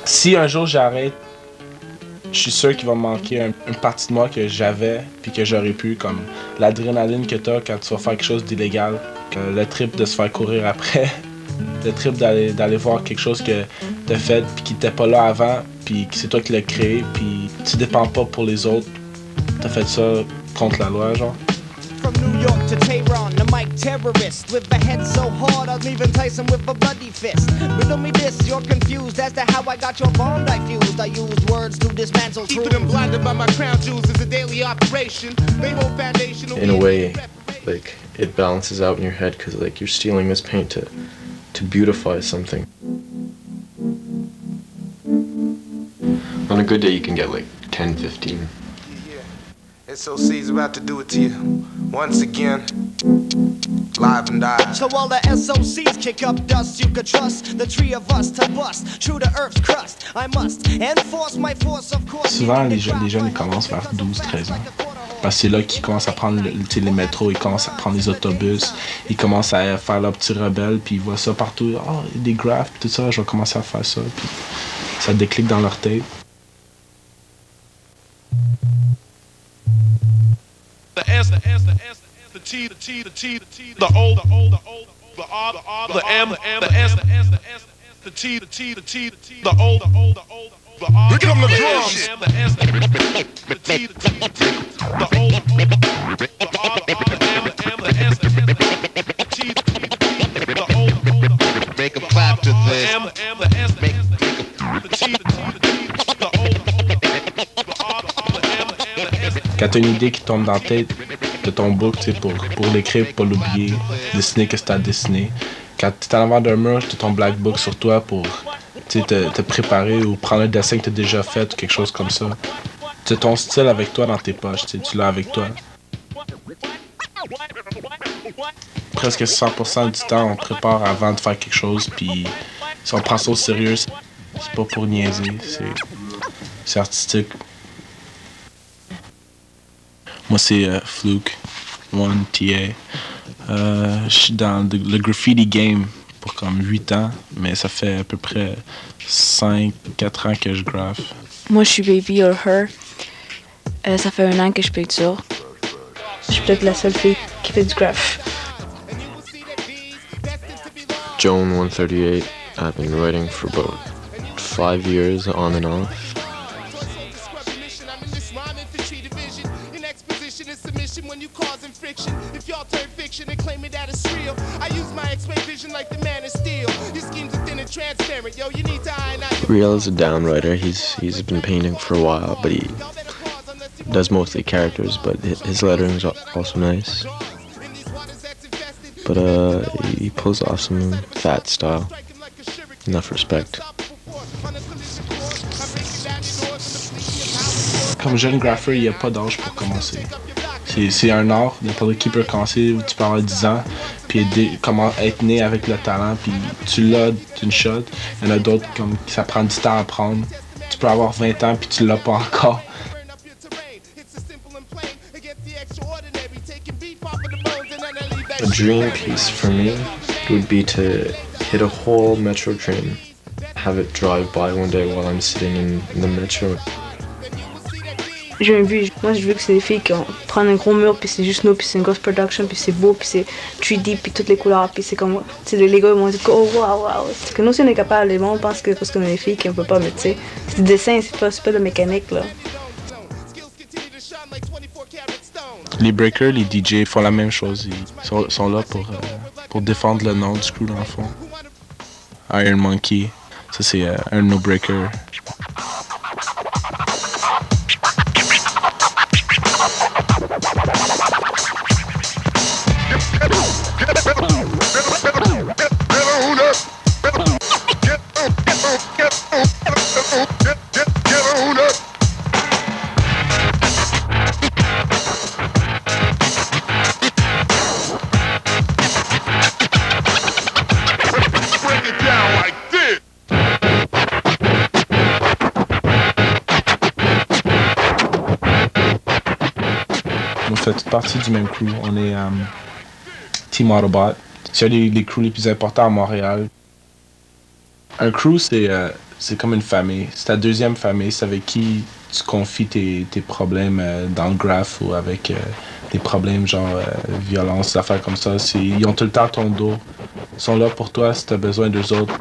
Si un jour j'arrête, je suis sûr qu'il va me manquer une partie de moi que j'avais puis que j'aurais pu, comme l'adrénaline que t'as quand tu vas faire quelque chose d'illégal, le trip de se faire courir après, le trip d'aller voir quelque chose que t'as fait puis qui était pas là avant puis que c'est toi qui l'as créé puis tu dépends pas pour les autres, t'as fait ça contre la loi, genre. From New York to Tehran, the mic terrorist with a head so hard I'll even Tyson with a bloody fist. Riddle me this, you're confused as to how I got your bomb diffused. I used words to dismantle truth. Keeping them blinded by my crown jewels is a daily operation. They hold foundational. In a way, like it balances out in your head because like you're stealing this paint to beautify something. On a good day, you can get like 10, 15. SOC's about to do it to you once again, live and die. So all the SOCs kick up dust, you could trust the three of us to bust true to Earth's crust. I must enforce my force, of course. Souvent, les jeunes ils commencent vers 12-13 ans. Parce que c'est là qu'ils commencent à prendre les métros, ils commencent à prendre les autobus, ils commencent à faire leur petit rebelle, puis ils voient ça partout. Oh, des graphes, tout ça, je vais commencer à faire ça. Puis ça déclic dans leur tête. The S, the S, the S, the T, the T, the T, the T, the O, the O, the O, the R, the R, the M, the S, the S, the S, the T, the T, the T, the T, the O, the O, the O, the R. Here come the drums. The S, the T, the T, the T, the O, the O, the R, the R, the M, the S, the T, the T, the T, the O, the O, the make a clap to this. The M, the S, the S, the T, the T, the T, the O, the R, the M, the S. Quand t'as une idée qui tombe dans la tête de ton book, pour l'écrire, pour pas l'oublier, dessiner ce que t'as dessiné. Quand t'es en avant d'un mur, t'as ton black book sur toi pour te préparer ou prendre un dessin que t'as déjà fait ou quelque chose comme ça. Tu as ton style avec toi dans tes poches, tu l'as avec toi. Presque 100% du temps, on prépare avant de faire quelque chose, puis si on prend ça au sérieux, c'est pas pour niaiser, c'est artistique. Moi, c'est Fluke, One TA. Je suis dans le graffiti game pour comme 8 ans, mais ça fait à peu près 5-4 ans que je graphe. Moi, je suis Baby or Her. Ça fait 1 an que je picture. Je suis peut-être la seule fille qui fait du graph. Joan 138, I've been writing for about 5 years on and off. When you causing friction, if y'all turn fiction and claim it that it's real, I use my X-ray vision like the Man of Steel. Your schemes are thin and transparent, yo. You need to iron out your. Riel is a downwriter. He's been painting for a while, but he does mostly characters. But his lettering is also nice. But he pulls off some fat style. Enough respect. Comme jeune graffeur, il n'y a pas d'âge pour commencer. C'est un art, n'importe qui peut commencer, tu peux avoir 10 ans, puis comment être né avec le talent, puis tu l'as d'une shot. Il y en a d'autres comme ça prend du temps à apprendre. Tu peux avoir 20 ans, puis tu l'as pas encore. A dream piece for me would be to hit a whole metro train, have it drive by one day while I'm sitting in the metro. J'ai un but, moi je veux que c'est des filles qui prennent un gros mur, puis c'est juste nous, puis c'est une grosse production, puis c'est beau, puis c'est 3D, puis toutes les couleurs, puis c'est comme, tu sais, les gars ils vont dire oh wow wow, c'est que nous aussi on est capable, les gens pensent que parce qu'on est des filles qu'on peut pas, mais tu sais, c'est du dessin, c'est pas de mécanique là. Les breakers, les DJ font la même chose, ils sont là pour défendre le nom du crew dans le fond. Iron Monkey, ça c'est un de nos breakers. On fait toute partie du même crew. On est Team Autobot. C'est un des crews les plus importants à Montréal. Un crew, c'est comme une famille. C'est ta deuxième famille. C'est avec qui tu confies tes problèmes dans le graph ou avec des problèmes genre violence, des affaires comme ça. Ils ont tout le temps ton dos. Ils sont là pour toi si tu as besoin d'eux autres.